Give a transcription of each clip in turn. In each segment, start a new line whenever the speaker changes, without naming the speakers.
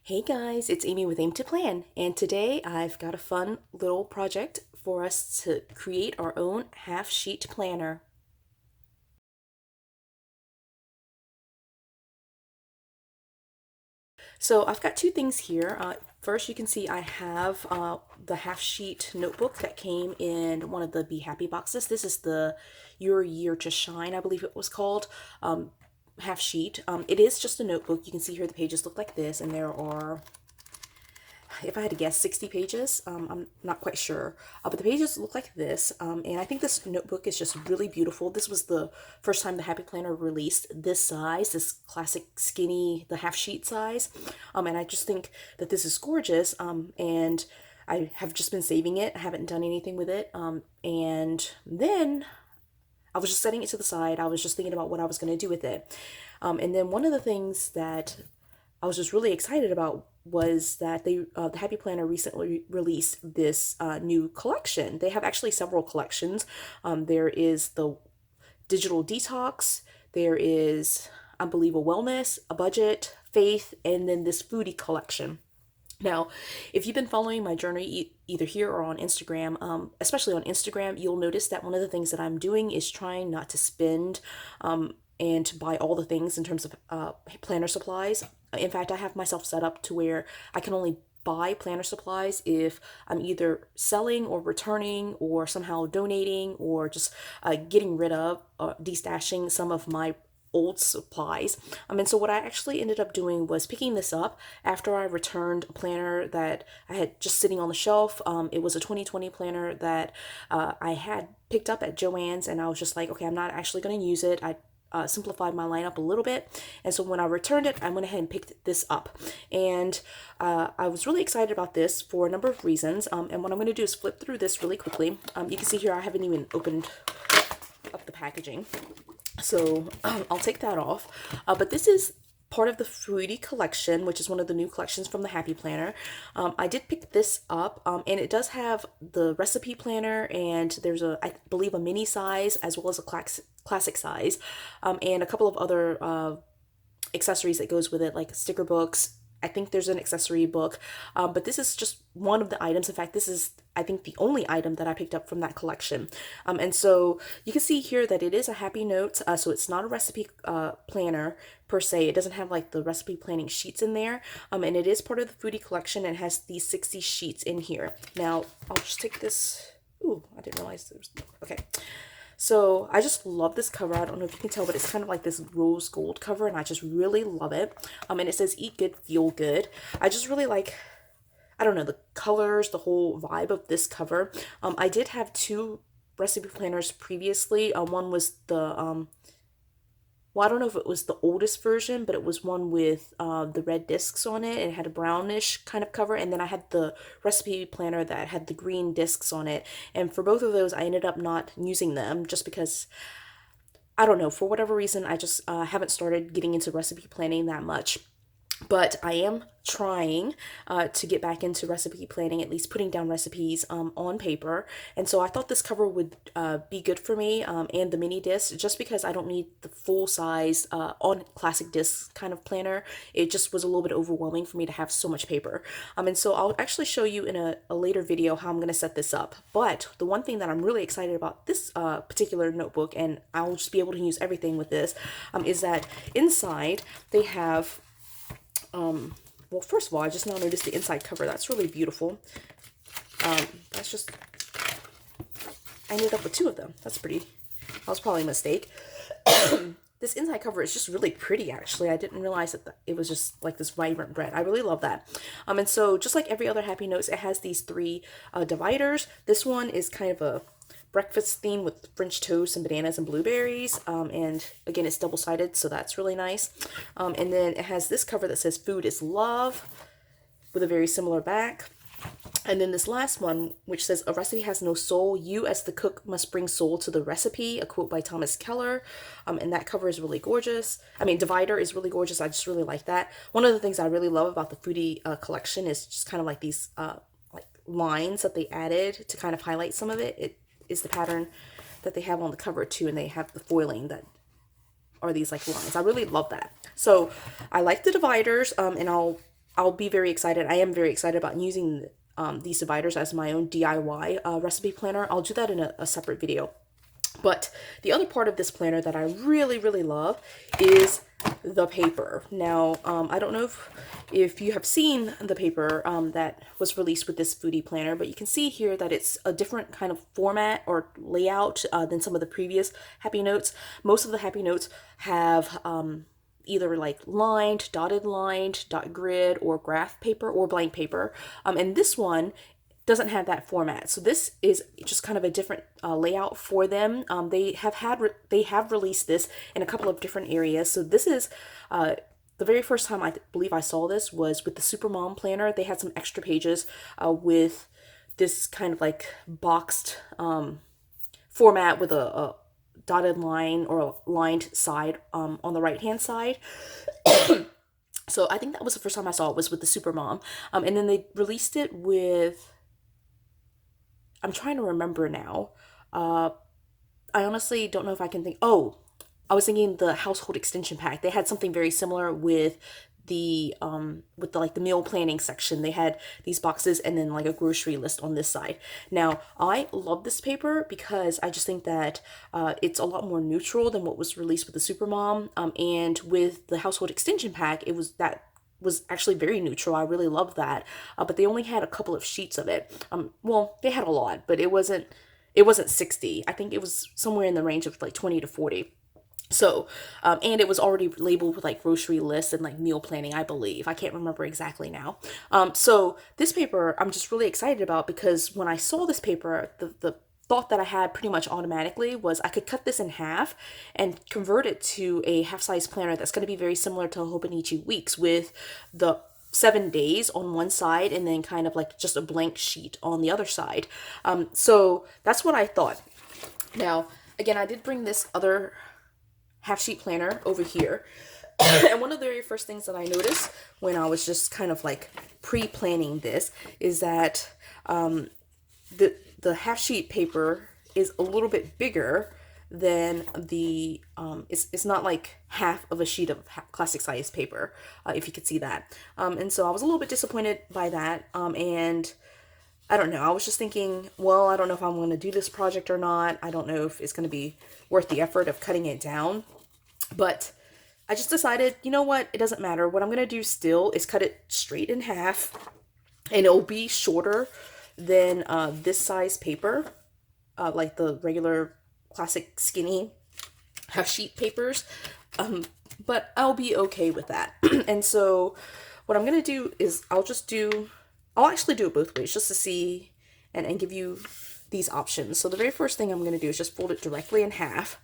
Hey guys, it's Amy with Aim to Plan, and today I've got a fun little project for us to create our own half sheet planner. So I've got two things here. First, you can see I have the half sheet notebook that came in one of the Be Happy boxes. This is the Your Year to Shine, I believe it was called. Half sheet. It is just a notebook. You can see here the pages look like this, and there are, if I had to guess, 60 pages. I'm not quite sure, but the pages look like this, and I think this notebook is just really beautiful. This was the first time the Happy Planner released this size, this classic skinny, the half sheet size, and I just think that this is gorgeous, and I have just been saving it. I haven't done anything with it, and then I was just setting it to the side. I was just thinking about what I was going to do with it. And then one of the things that I was just really excited about was that the Happy Planner recently released this new collection. They have actually several collections. There is the Digital Detox, there is, I believe, a Wellness, a Budget, Faith, and then this Foodie collection. Now, if you've been following my journey either here or on Instagram, especially on Instagram, you'll notice that one of the things that I'm doing is trying not to spend and to buy all the things in terms of planner supplies. In fact, I have myself set up to where I can only buy planner supplies if I'm either selling or returning or somehow donating or just getting rid of destashing some of my old supplies. And so what I actually ended up doing was picking this up after I returned a planner that I had just sitting on the shelf. It was a 2020 planner that I had picked up at Joann's, and I was just like, okay, I'm not actually going to use it. I simplified my lineup a little bit, and so when I returned it, I went ahead and picked this up, and I was really excited about this for a number of reasons. And what I'm going to do is flip through this really quickly. You can see here I haven't even opened up the packaging, so I'll take that off. But this is part of the Foodie collection, which is one of the new collections from the Happy Planner. I did pick this up, and it does have the recipe planner, and there's I believe, a mini size as well as a classic size, and a couple of other accessories that goes with it, like sticker books. I think there's an accessory book, but this is just one of the items. In fact, this is, I think, the only item that I picked up from that collection. And so you can see here that it is a Happy Notes, so it's not a recipe planner per se. It doesn't have like the recipe planning sheets in there, and it is part of the Foodie collection and has these 60 sheets in here. Now, I'll just take this. Ooh, I didn't realize there was, okay. So I just love this cover. I don't know if you can tell, but it's kind of like this rose gold cover, and I just really love it. And it says eat good, feel good. I just really like, I don't know, the colors, the whole vibe of this cover. I did have two recipe planners previously. One was the well, I don't know if it was the oldest version, but it was one with the red discs on it. It had a brownish kind of cover. And then I had the recipe planner that had the green discs on it. And for both of those, I ended up not using them just because, I don't know, for whatever reason, I just haven't started getting into recipe planning that much. But I am trying to get back into recipe planning, at least putting down recipes on paper. And so I thought this cover would be good for me, and the mini disc, just because I don't need the full size on classic disc kind of planner. It just was a little bit overwhelming for me to have so much paper. And so I'll actually show you in a later video how I'm going to set this up. But the one thing that I'm really excited about this particular notebook, and I'll just be able to use everything with this, is that inside they have well, first of all, I just now noticed the inside cover. That's really beautiful. That's just, I ended up with two of them. That's pretty, that was probably a mistake. This inside cover is just really pretty, actually. I didn't realize that it was just like this vibrant red. I really love that. And so just like every other Happy Notes, it has these three dividers. This one is kind of a breakfast theme with French toast and bananas and blueberries, and again, it's double-sided, so that's really nice. And then it has this cover that says food is love with a very similar back. And then this last one, which says a recipe has no soul, you as the cook must bring soul to the recipe, a quote by Thomas Keller. And that cover is really gorgeous. I mean, divider is really gorgeous. I just really like that. One of the things I really love about the Foodie collection is just kind of like these like lines that they added to kind of highlight some of it. It is the pattern that they have on the cover too, and they have the foiling that are these like lines. I really love that. So I like the dividers, and I'll I'll be very excited. I am very excited about using these dividers as my own DIY recipe planner. I'll do that in a separate video. But the other part of this planner that I really, really love is the paper. Now, I don't know if you have seen the paper that was released with this Foodie planner, but you can see here that it's a different kind of format or layout than some of the previous Happy Notes. Most of the Happy Notes have either like lined, dot grid, or graph paper or blank paper. And this one doesn't have that format. So this is just kind of a different layout for them. They have released this in a couple of different areas. So this is the very first time I believe I saw this was with the Supermom planner. They had some extra pages with this kind of like boxed format with a dotted line or a lined side on the right hand side. So I think that was the first time I saw it was with the Supermom. And then they released it with, I'm trying to remember now. I honestly don't know if I can think. Oh, I was thinking the household extension pack. They had something very similar with the like the meal planning section. They had these boxes and then like a grocery list on this side. Now, I love this paper because I just think that it's a lot more neutral than what was released with the Supermom. And with the household extension pack, it was actually very neutral. I really loved that. But they only had a couple of sheets of it. Well, they had a lot, but it wasn't 60. I think it was somewhere in the range of like 20 to 40. So, and it was already labeled with like grocery lists and like meal planning, I believe. I can't remember exactly now. So this paper I'm just really excited about because when I saw this paper, the thought that I had pretty much automatically was I could cut this in half and convert it to a half-size planner that's going to be very similar to Hobonichi Weeks with the 7 days on one side and then kind of like just a blank sheet on the other side. So that's what I thought. Now, again, I did bring this other half-sheet planner over here. And one of the very first things that I noticed when I was just kind of like pre-planning this is that the half-sheet paper is a little bit bigger than the, it's not like half of a sheet of classic size paper, if you could see that. And so I was a little bit disappointed by that. And I don't know, I was just thinking, well, I don't know if I'm going to do this project or not. I don't know if it's going to be worth the effort of cutting it down. But I just decided, you know what, it doesn't matter. What I'm going to do still is cut it straight in half. And it'll be shorter than this size paper, like the regular classic skinny half-sheet papers. But I'll be okay with that. And so what I'm going to do is I'll actually do it both ways just to see and give you these options. So the very first thing I'm going to do is just fold it directly in half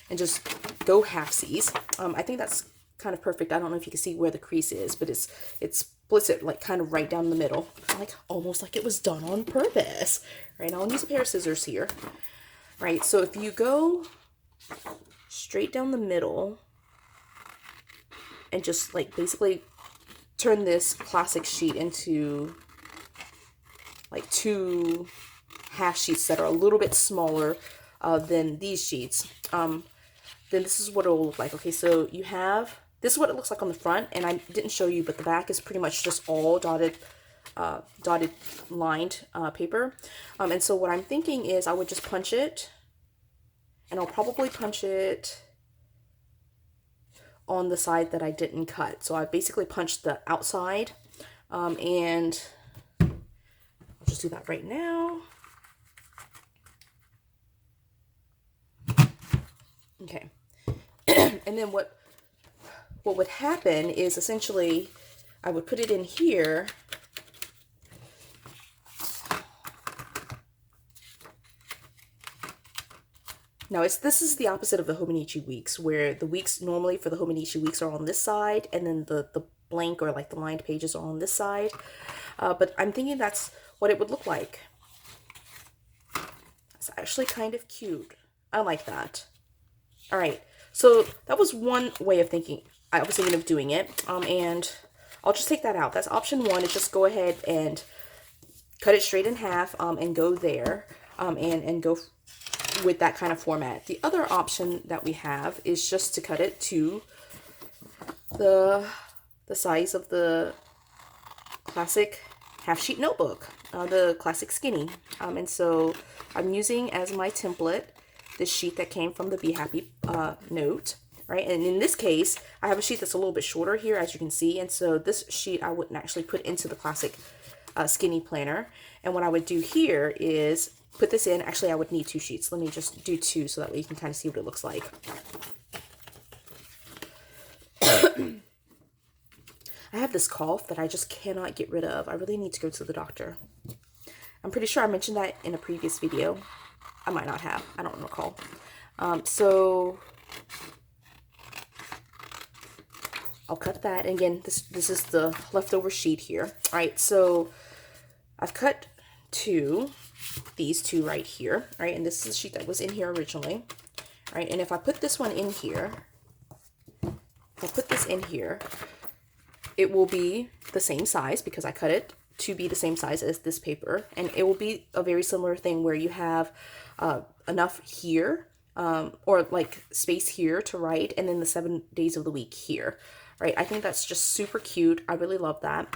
and just go halfsies. I think that's kind of perfect. I don't know if you can see where the crease is, but it splits it like kind of right down the middle, like almost like it was done on purpose. Right, I'll use a pair of scissors here. Right, so if you go straight down the middle and just like basically turn this classic sheet into like two half sheets that are a little bit smaller than these sheets, then this is what it will look like. Okay, so this is what it looks like on the front, and I didn't show you, but the back is pretty much just all dotted lined paper. And so what I'm thinking is I would just punch it, and I'll probably punch it on the side that I didn't cut. So I basically punched the outside, and I'll just do that right now. Okay. And then what would happen is essentially I would put it in here. Now this is the opposite of the Hobonichi Weeks, where the weeks normally for the Hobonichi Weeks are on this side, and then the blank or like the lined pages are on this side. But I'm thinking that's what it would look like. It's actually kind of cute. I like that. All right, so that was one way of thinking. I was thinking of doing it, and I'll just take that out. That's option one, is just go ahead and cut it straight in half and go there and go with that kind of format. The other option that we have is just to cut it to the size of the classic half sheet notebook, the classic skinny. And so I'm using as my template this sheet that came from the Be Happy note, right? And in this case, I have a sheet that's a little bit shorter here, as you can see. And so this sheet I wouldn't actually put into the classic skinny planner. And what I would do here is put this in. Actually, I would need 2 sheets. Let me just do 2 so that way you can kind of see what it looks like. I have this cough that I just cannot get rid of. I really need to go to the doctor. I'm pretty sure I mentioned that in a previous video. I might not have. I don't recall. So I'll cut that. And again, this is the leftover sheet here. All right, so I've cut these two right here. All right, and this is the sheet that was in here originally. All right, and if I put this one in here, if I put this in here, it will be the same size because I cut it to be the same size as this paper. And it will be a very similar thing where you have enough here or like space here to write, and then the 7 days of the week here, right? I think that's just super cute. I really love that.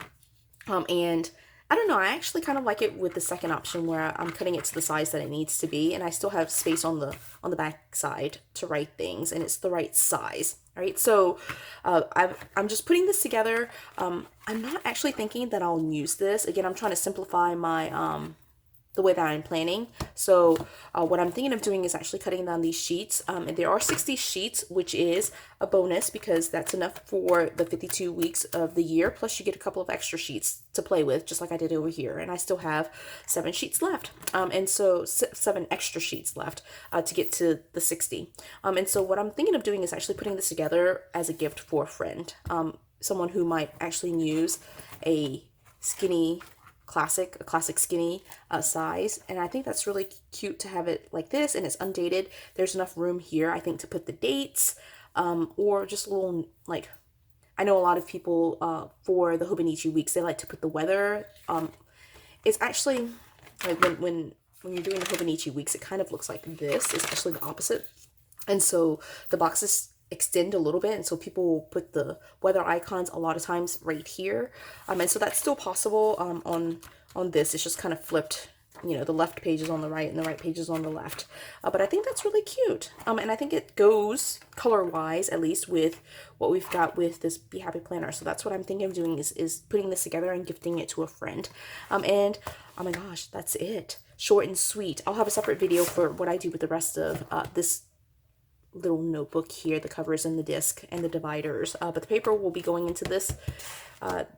And I don't know, I actually kind of like it with the second option where I'm cutting it to the size that it needs to be, and I still have space on the back side to write things, and it's the right size. All right, so I'm just putting this together. I'm not actually thinking that I'll use this. Again, I'm trying to simplify my the way that I'm planning. So what I'm thinking of doing is actually cutting down these sheets. And there are 60 sheets, which is a bonus because that's enough for the 52 weeks of the year. Plus you get a couple of extra sheets to play with, just like I did over here. And I still have 7 sheets left. And so 7 extra sheets left to get to the 60. And so what I'm thinking of doing is actually putting this together as a gift for a friend. Someone who might actually use a classic skinny size, and I think that's really cute to have it like this, and it's undated. There's enough room here, I think, to put the dates, or just a little, like, I know a lot of people for the Hobonichi Weeks, they like to put the weather. It's actually, like, when you're doing the Hobonichi Weeks, it kind of looks like this. It's actually the opposite. And so the boxes extend a little bit, and so people will put the weather icons a lot of times right here, and so that's still possible on this. It's just kind of flipped, you know, the left page is on the right and the right page is on the left, but I think that's really cute, and I think it goes color wise at least with what we've got with this Be Happy planner. So that's what I'm thinking of doing is putting this together and gifting it to a friend. And oh my gosh, that's it, short and sweet. I'll have a separate video for what I do with the rest of this little notebook here, the covers and the disc and the dividers, but the paper will be going into this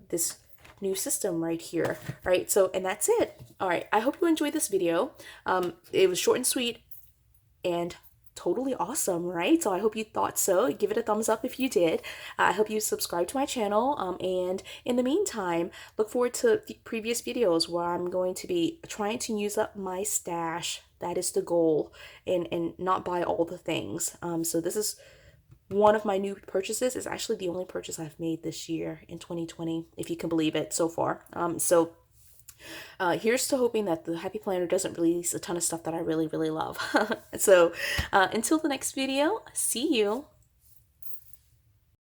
this new system right here. All right, so, and that's it. All right, I hope you enjoyed this video. It was short and sweet and totally awesome, right? So I hope you thought so. Give it a thumbs up if you did. I hope you subscribe to my channel, and in the meantime, look forward to previous videos where I'm going to be trying to use up my stash. That is the goal, and not buy all the things. So this is one of my new purchases. It's actually the only purchase I've made this year in 2020, if you can believe it, so far. Here's to hoping that the Happy Planner doesn't release a ton of stuff that I really, really love. So until the next video, see you.